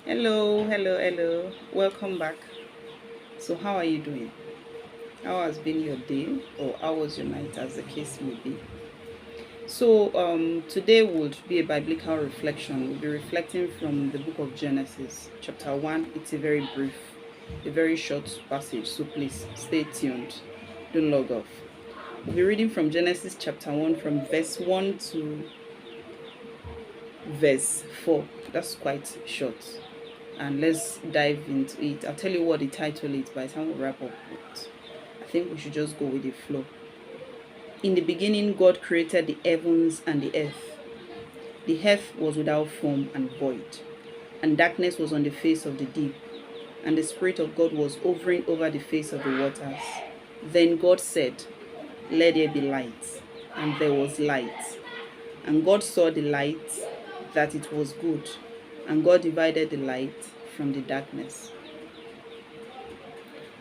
Hello. Welcome back. So, how are you doing? How has been your day, or how was your night, as the case may be? So, today would be a biblical reflection. We'll be reflecting from the book of Genesis, chapter 1. It's a very brief, a very short passage. So, please stay tuned. Don't log off. We'll be reading from Genesis chapter 1, from verse 1 to verse 4. That's quite short. And let's dive into it. I'll tell you what the title is by the time we wrap up. But I think we should just go with the flow. In the beginning, God created the heavens and the earth. The earth was without form and void, and darkness was on the face of the deep, and the Spirit of God was hovering over the face of the waters. Then God said, "Let there be light," and there was light. And God saw the light, that it was good, and God divided the light from the darkness.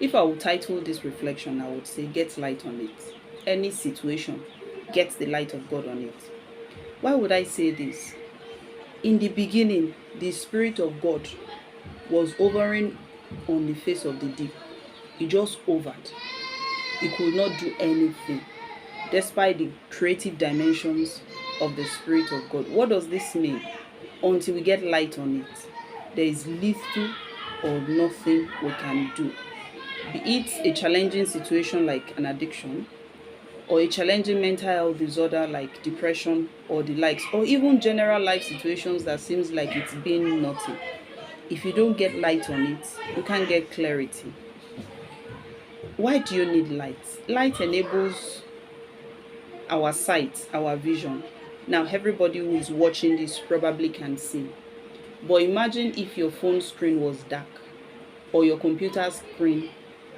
If I would title this reflection, I would say, Get light on it. Any situation, get the light of God on it. Why would I say this? In the beginning, the Spirit of God was hovering on the face of the deep. He just hovered. He could not do anything, despite the creative dimensions of the Spirit of God. What does this mean? Until we get light on it, there is little or nothing we can do. Be it a challenging situation like an addiction, or a challenging mental health disorder like depression or the likes, or even general life situations that seems like it's been nothing. If you don't get light on it, you can't get clarity. Why do you need light? Light enables our sight, our vision. Now, everybody who is watching this probably can see. But imagine if your phone screen was dark, or your computer screen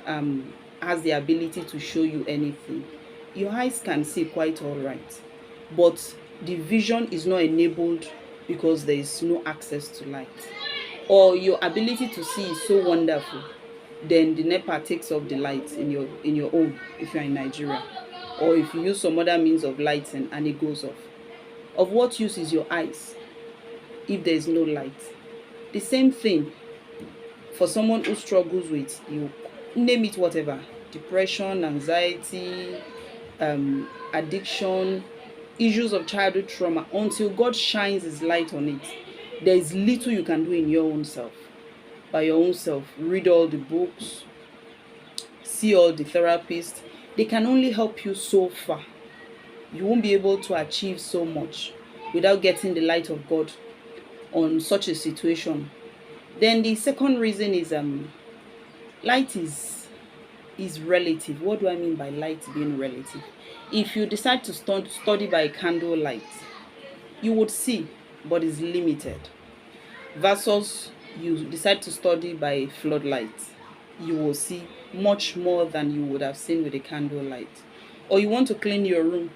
has the ability to show you anything. Your eyes can see quite all right, but the vision is not enabled because there is no access to light. Or your ability to see is so wonderful, then the NEPA takes off the light in your home if you're in Nigeria, or if you use some other means of lighting and it goes off. Of what use is your eyes if there is no light? The same thing for someone who struggles with, you name it, whatever, depression, anxiety, addiction, issues of childhood trauma. Until God shines his light on it, there is little you can do in your own self. By your own self, read all the books, see all the therapists. They can only help you so far. You won't be able to achieve so much without getting the light of God on such a situation. Then the second reason is light is relative. What do I mean by light being relative? If you decide to study by candle light, you would see, but it's limited. Versus you decide to study by floodlight, you will see much more than you would have seen with a candle light. Or you want to clean your room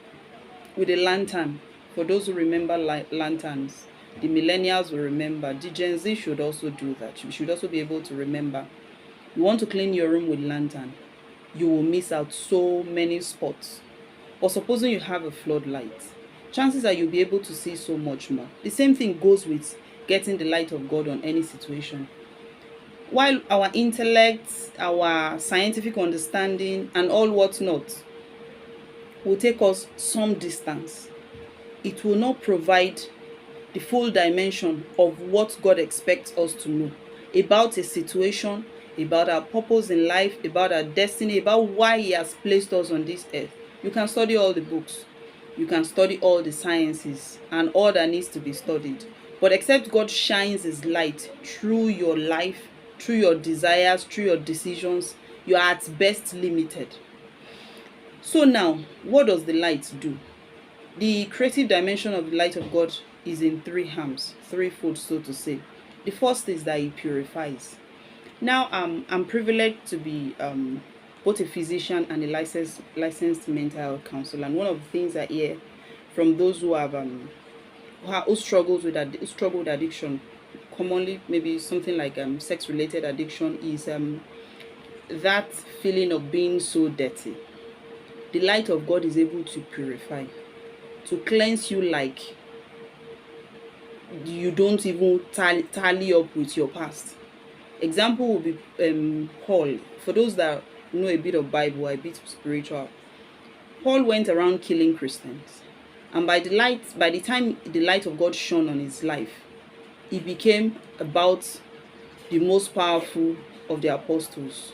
with a lantern. For those who remember lanterns, the millennials will remember. The Gen Z should also do that. You should also be able to remember. You want to clean your room with lantern, you will miss out so many spots. But supposing you have a floodlight, chances are you'll be able to see so much more. The same thing goes with getting the light of God on any situation. While our intellect, our scientific understanding, and all whatnot will take us some distance, it will not provide the full dimension of what God expects us to know about a situation, about our purpose in life, about our destiny, about why He has placed us on this earth. You can study all the books, you can study all the sciences and all that needs to be studied. But except God shines His light through your life, through your desires, through your decisions, you are at best limited. So now, what does the light do? The creative dimension of the light of God is in three arms, threefold, so to say. The first is that it purifies. Now, I'm privileged to be both a physician and a licensed mental health counselor. And one of the things I hear from those who have who struggle with addiction, commonly maybe something like sex-related addiction, is that feeling of being so dirty. The light of God is able to purify, to cleanse you like you don't even tally up with your past. Example will be Paul. For those that know a bit of Bible, a bit spiritual, Paul went around killing Christians, and by the time the light of God shone on his life, he became about the most powerful of the apostles,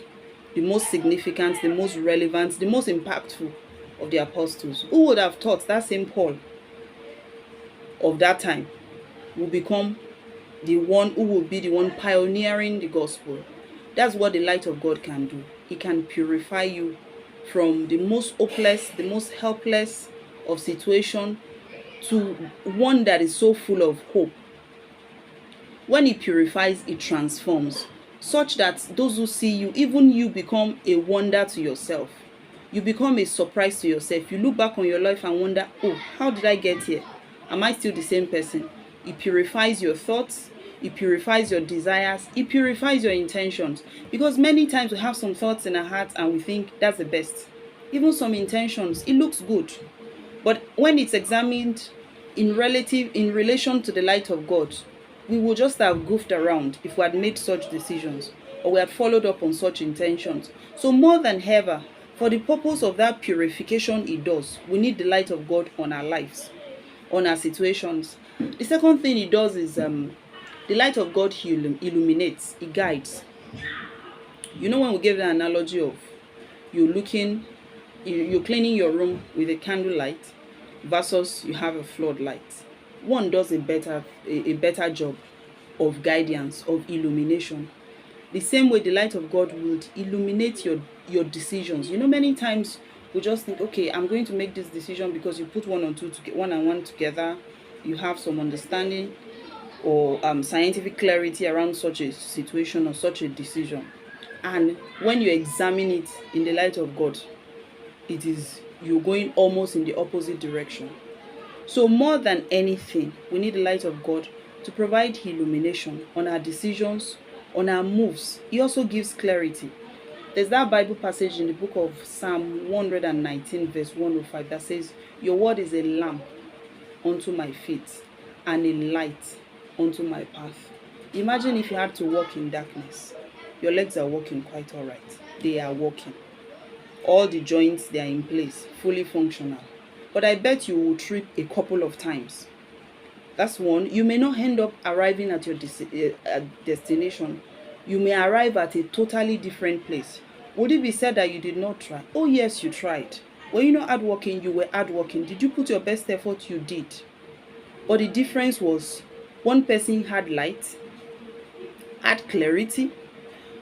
the most significant, the most relevant, the most impactful of the apostles. Who would have thought that same Paul of that time will become the one who will be the one pioneering the gospel? That's what the light of God can do. It can purify you from the most hopeless, the most helpless of situation to one that is so full of hope. When it purifies, it transforms, such that those who see you, even you, become a wonder to yourself. You become a surprise to yourself. You look back on your life and wonder, oh, how did I get here? Am I still the same person? It purifies your thoughts. It purifies your desires. It purifies your intentions. Because many times we have some thoughts in our hearts and we think that's the best. Even some intentions, it looks good. But when it's examined in relation to the light of God, we would just have goofed around if we had made such decisions or we had followed up on such intentions. So more than ever, for the purpose of that purification it does, we need the light of God on our lives, on our situations. The second thing it does is the light of God illuminates, it guides. You know, when we gave the analogy of you're cleaning your room with a candlelight versus you have a floodlight. One does a better job of guidance, of illumination. The same way the light of God would illuminate your decisions. You know, many times we just think, okay, I'm going to make this decision because you put one and one together, you have some understanding or scientific clarity around such a situation or such a decision. And when you examine it in the light of God, you're going almost in the opposite direction. So more than anything, we need the light of God to provide illumination on our decisions, on our moves. He also gives clarity. There's that Bible passage in the book of Psalm 119 verse 105 that says, your word is a lamp unto my feet and a light unto my path. Imagine if you had to walk in darkness. Your legs are walking quite all right. They are walking. All the joints, they are in place, fully functional. But I bet you will trip a couple of times. That's one. You may not end up arriving at your destination. You may arrive at a totally different place. Would it be said that you did not try? Oh yes, you tried. Were you not hardworking? You were hardworking. Did you put your best effort? You did. But the difference was one person had light, had clarity,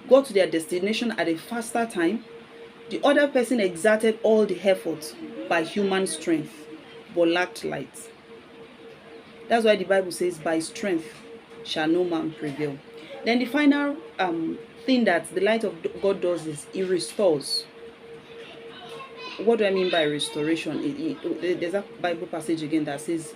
got to their destination at a faster time. The other person exerted all the effort by human strength, but lacked light. That's why the Bible says, by strength shall no man prevail. Then the final thing that the light of God does is it restores. What do I mean by restoration? There's a Bible passage again that says,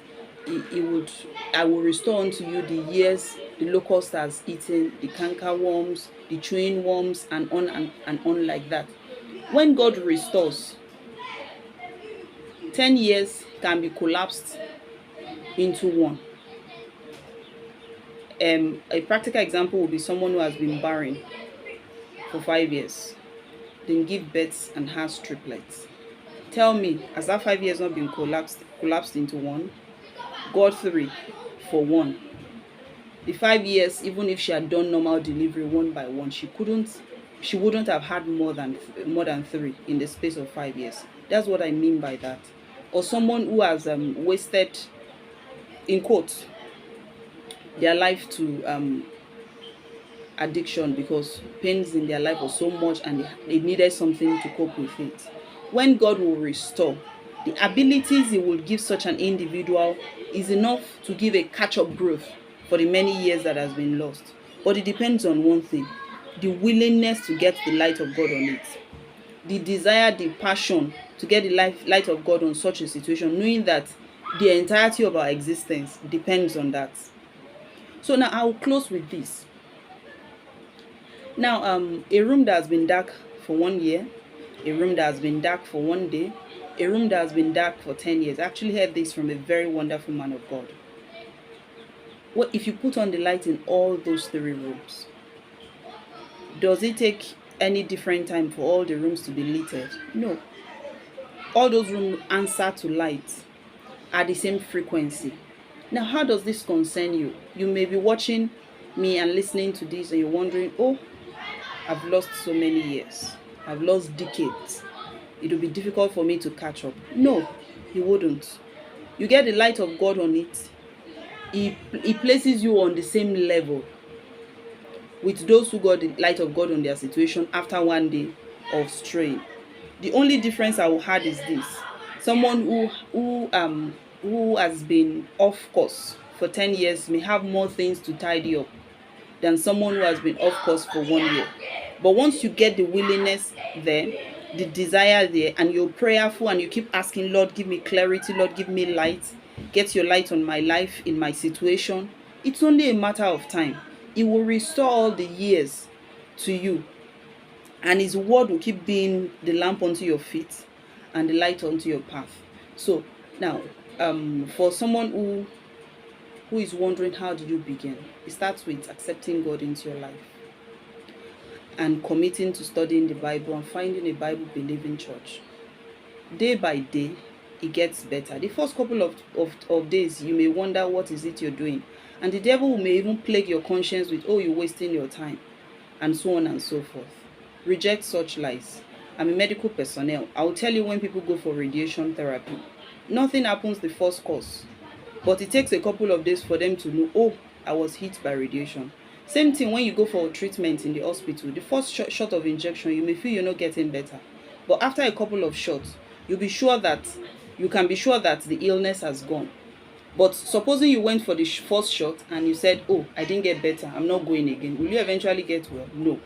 I will restore unto you the years the locust has eaten, the canker worms, the chewing worms, and on like that. When God restores, 10 years can be collapsed into one. A practical example would be someone who has been barren for 5 years, then give birth and has triplets. Tell me, has that 5 years not been collapsed into one? God 3 for one. The 5 years, even if she had done normal delivery one by one, she wouldn't have had more than 3 in the space of 5 years. That's what I mean by that. Or someone who has wasted, in quotes, their life to addiction because pains in their life was so much and they needed something to cope with it. When God will restore, the abilities He will give such an individual is enough to give a catch-up growth for the many years that has been lost. But it depends on one thing: the willingness to get the light of God on it, the desire, the passion to get the light of God on such a situation, knowing that the entirety of our existence depends on that. So now I'll close with this. Now, a room that has been dark for 1 year, a room that has been dark for 1 day, a room that has been dark for 10 years. I actually heard this from a very wonderful man of God. What if you put on the light in all those 3 rooms? Does it take any different time for all the rooms to be lit? No. All those rooms answer to light at the same frequency. Now, how does this concern you? You may be watching me and listening to this and you're wondering, oh, I've lost so many years. I've lost decades. It will be difficult for me to catch up. No, it wouldn't. You get the light of God on it. He places you on the same level with those who got the light of God on their situation after one day of straying. The only difference I will add is this: someone who has been off course for 10 years may have more things to tidy up than someone who has been off course for 1 year. But once you get the willingness there, the desire there, and you're prayerful and you keep asking, Lord, give me clarity, Lord, give me light, get your light on my life, in my situation, it's only a matter of time. It will restore all the years to you, and His word will keep being the lamp unto your feet and the light unto your path. So now, for someone who is wondering, how do you begin? It starts with accepting God into your life and committing to studying the Bible and finding a Bible-believing church. Day by day, it gets better. The first couple of days, you may wonder, what is it you're doing? And the devil may even plague your conscience with, oh, you're wasting your time, and so on and so forth. Reject such lies. I'm a medical personnel. I will tell you, when people go for radiation therapy, nothing happens the first course, but it takes a couple of days for them to know, oh, I was hit by radiation. Same thing when you go for treatment in the hospital. The first shot of injection, you may feel you're not getting better, but after a couple of shots, you can be sure that the illness has gone. But supposing you went for the first shot and you said, oh, I didn't get better, I'm not going again, will you eventually get well? No.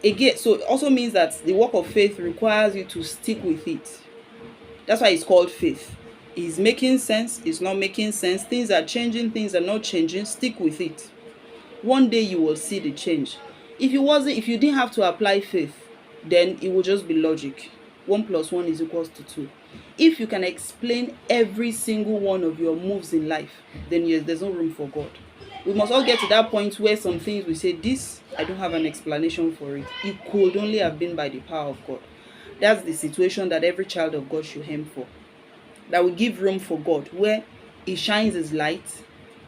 Again, so it also means that the work of faith requires you to stick with it. That's why it's called faith. It's making sense, it's not making sense, things are changing, things are not changing, stick with it. One day you will see the change. If you didn't have to apply faith, then it would just be logic. 1 + 1 is equals to 2. If you can explain every single one of your moves in life, then yes, there's no room for God. We must all get to that point where some things we say, this, I don't have an explanation for it. It could only have been by the power of God. That's the situation that every child of God should aim for. That will give room for God, where He shines His light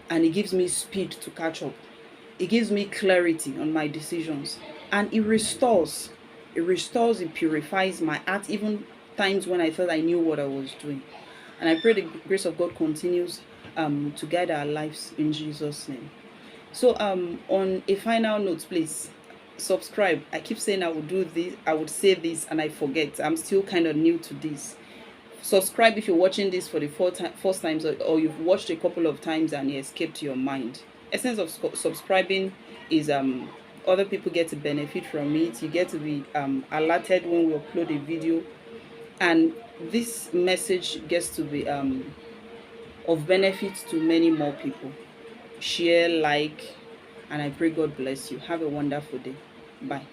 and He gives me speed to catch up. It gives me clarity on my decisions, and it restores, it purifies my heart, even times when I thought I knew what I was doing. And I pray the grace of God continues to guide our lives in Jesus' name. So on a final note, please subscribe. I keep saying I would do this, I would say this, and I forget. I'm still kind of new to this. Subscribe if you're watching this for the first times, or you've watched a couple of times and it escaped your mind. Essence of subscribing is other people get to benefit from it. You get to be alerted when we upload a video, and this message gets to be of benefit to many more people. Share, like, and I pray God bless you. Have a wonderful day. Bye.